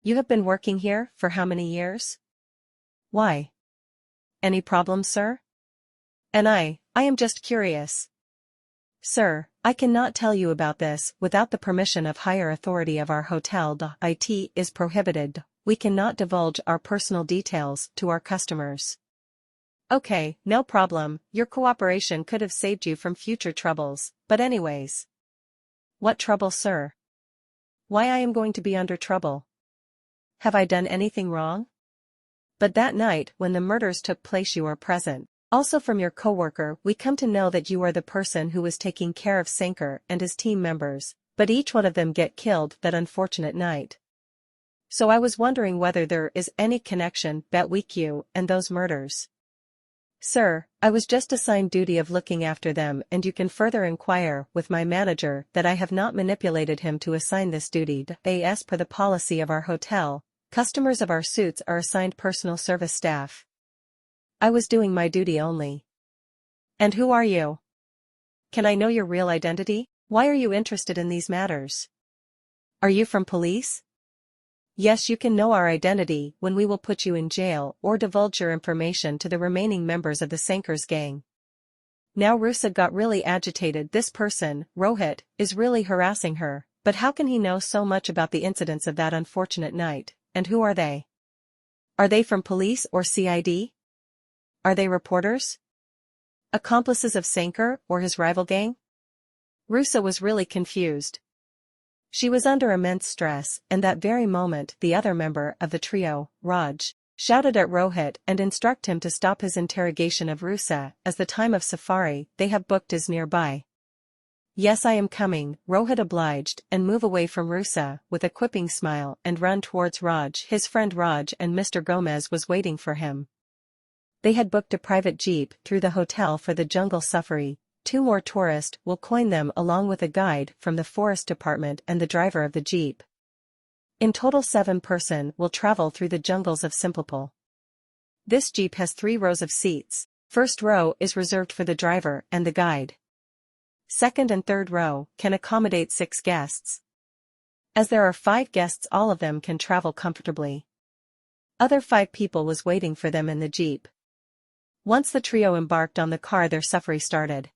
You have been working here for how many years? Why? Any problem, sir? And I am just curious. Sir, I cannot tell you about this without the permission of higher authority of our hotel. It is prohibited. We cannot divulge our personal details to our customers. Okay, no problem, your cooperation could have saved you from future troubles, but anyways. What trouble, sir? Why I am going to be under trouble? Have I done anything wrong? But that night when the murders took place you were present. Also from your coworker we come to know that you are the person who was taking care of Sankar and his team members, but each one of them get killed that unfortunate night. So I was wondering whether there is any connection between you and those murders. Sir, I was just assigned duty of looking after them, and you can further inquire with my manager that I have not manipulated him to assign this duty. As per the policy of our hotel, customers of our suites are assigned personal service staff. I was doing my duty only. And who are you? Can I know your real identity? Why are you interested in these matters? Are you from police? Yes, you can know our identity when we will put you in jail or divulge your information to the remaining members of the Sankar's gang. Now Rusa got really agitated. This person, Rohit, is really harassing her, but how can he know so much about the incidents of that unfortunate night, and who are they? Are they from police or CID? Are they reporters? Accomplices of Sankar or his rival gang? Rusa was really confused. She was under immense stress, and that very moment the other member of the trio, Raj, shouted at Rohit and instructed him to stop his interrogation of Rusa as the time of safari they have booked is nearby. Yes, I am coming, Rohit obliged, and move away from Rusa with a quipping smile and run towards Raj. His friend Raj and Mr. Gomez was waiting for him. They had booked a private jeep through the hotel for the jungle safari. 2 more tourists will join them along with a guide from the forest department and the driver of the jeep. In total 7 persons will travel through the jungles of Simplipal. This jeep has 3 rows of seats. First row is reserved for the driver and the guide. Second and third row can accommodate 6 guests. As there are 5 guests, all of them can travel comfortably. Other 5 people was waiting for them in the jeep. Once the trio embarked on the car, their safari started.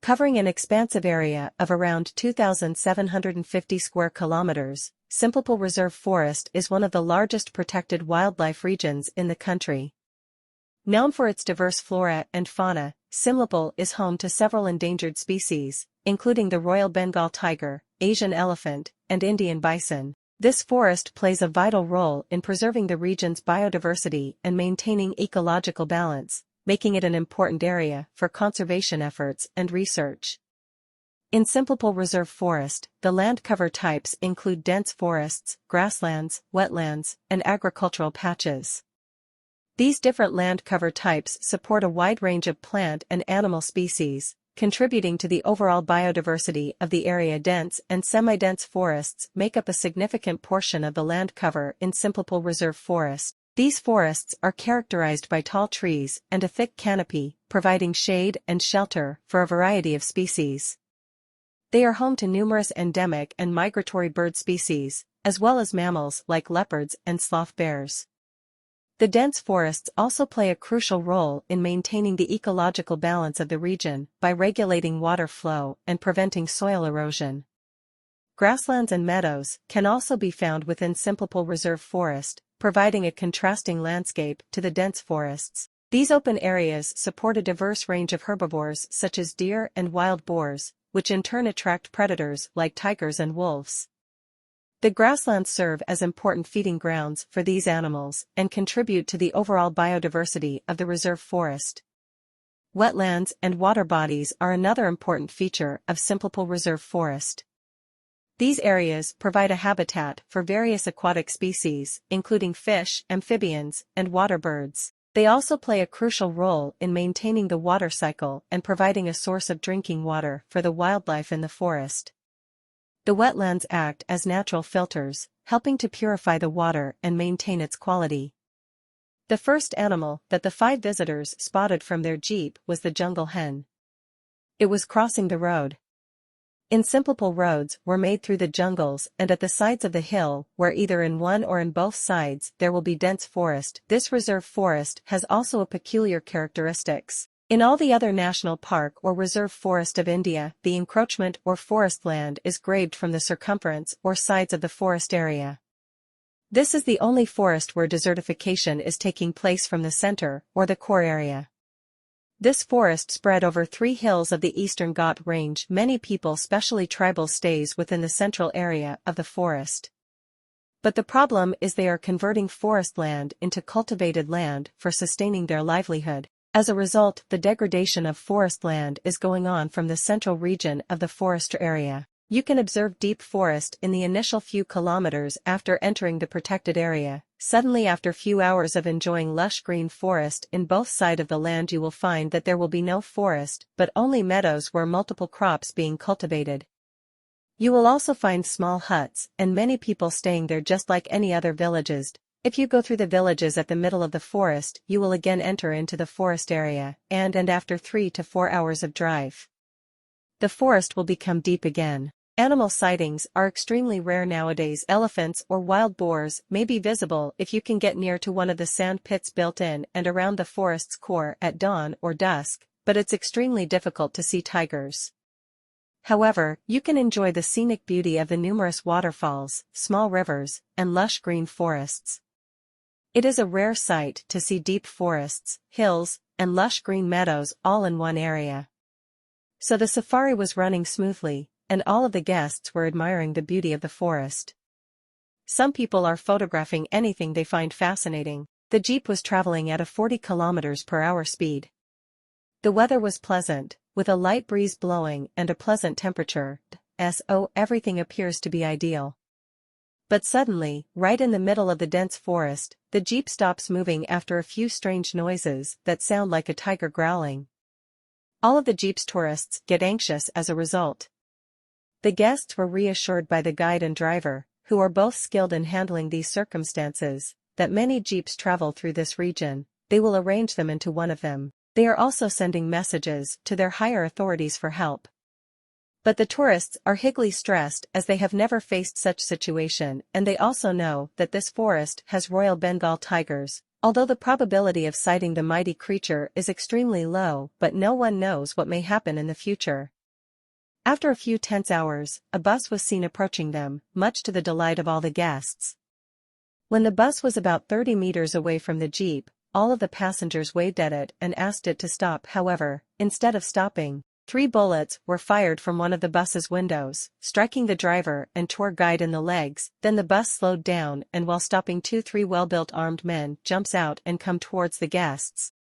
Covering an expansive area of around 2,750 square kilometers, Simplipal Reserve Forest is one of the largest protected wildlife regions in the country. Known for its diverse flora and fauna, Simplipal is home to several endangered species, including the Royal Bengal tiger, Asian elephant, and Indian bison. This forest plays a vital role in preserving the region's biodiversity and maintaining ecological balance, making it an important area for conservation efforts and research. In Simplipal Reserve Forest, the land cover types include dense forests, grasslands, wetlands, and agricultural patches. These different land cover types support a wide range of plant and animal species, contributing to the overall biodiversity of the area. Dense and semi-dense forests make up a significant portion of the land cover in Simplipal Reserve Forest. These forests are characterized by tall trees and a thick canopy, providing shade and shelter for a variety of species. They are home to numerous endemic and migratory bird species, as well as mammals like leopards and sloth bears. The dense forests also play a crucial role in maintaining the ecological balance of the region by regulating water flow and preventing soil erosion. Grasslands and meadows can also be found within Simplipal Reserve Forest, providing a contrasting landscape to the dense forests. These open areas support a diverse range of herbivores such as deer and wild boars, which in turn attract predators like tigers and wolves. The grasslands serve as important feeding grounds for these animals and contribute to the overall biodiversity of the reserve forest. Wetlands and water bodies are another important feature of Simplipal Reserve Forest. These areas provide a habitat for various aquatic species, including fish, amphibians, and water birds. They also play a crucial role in maintaining the water cycle and providing a source of drinking water for the wildlife in the forest. The wetlands act as natural filters, helping to purify the water and maintain its quality. The first animal that the 5 visitors spotted from their jeep was the jungle hen. It was crossing the road. Insimple roads were made through the jungles and at the sides of the hill, where either in one or in both sides there will be dense forest. This reserve forest has also a peculiar characteristics. In all the other national park or reserve forest of India, the encroachment or forest land is graved from the circumference or sides of the forest area. This is the only forest where desertification is taking place from the center or the core area. This forest spread over 3 hills of the Eastern Ghat range. Many people, especially tribal, stays within the central area of the forest. But the problem is they are converting forest land into cultivated land for sustaining their livelihood. As a result, the degradation of forest land is going on from the central region of the forest area. You can observe deep forest in the initial few kilometers after entering the protected area. Suddenly, after few hours of enjoying lush green forest in both sides of the land, you will find that there will be no forest, but only meadows where multiple crops being cultivated. You will also find small huts, and many people staying there just like any other villages. If you go through the villages at the middle of the forest, you will again enter into the forest area, and after 3 to 4 hours of drive, the forest will become deep again. Animal sightings are extremely rare nowadays. Elephants or wild boars may be visible if you can get near to one of the sand pits built in and around the forest's core at dawn or dusk, but it's extremely difficult to see tigers. However, you can enjoy the scenic beauty of the numerous waterfalls, small rivers, and lush green forests. It is a rare sight to see deep forests, hills, and lush green meadows all in one area. So the safari was running smoothly, and all of the guests were admiring the beauty of the forest. Some people are photographing anything they find fascinating. The jeep was traveling at a 40 km/h speed. The weather was pleasant, with a light breeze blowing and a pleasant temperature, so everything appears to be ideal. But suddenly, right in the middle of the dense forest, the jeep stops moving after a few strange noises that sound like a tiger growling. All of the jeep's tourists get anxious as a result. The guests were reassured by the guide and driver, who are both skilled in handling these circumstances, that many jeeps travel through this region. They will arrange them into one of them. They are also sending messages to their higher authorities for help. But the tourists are highly stressed as they have never faced such situation, and they also know that this forest has Royal Bengal tigers, although the probability of sighting the mighty creature is extremely low, but no one knows what may happen in the future. After a few tense hours, a bus was seen approaching them, much to the delight of all the guests. When the bus was about 30 meters away from the jeep, all of the passengers waved at it and asked it to stop. However, instead of stopping, 3 bullets were fired from one of the bus's windows, striking the driver and tour guide in the legs. Then the bus slowed down, and while stopping, 3 well-built armed men jumps out and come towards the guests.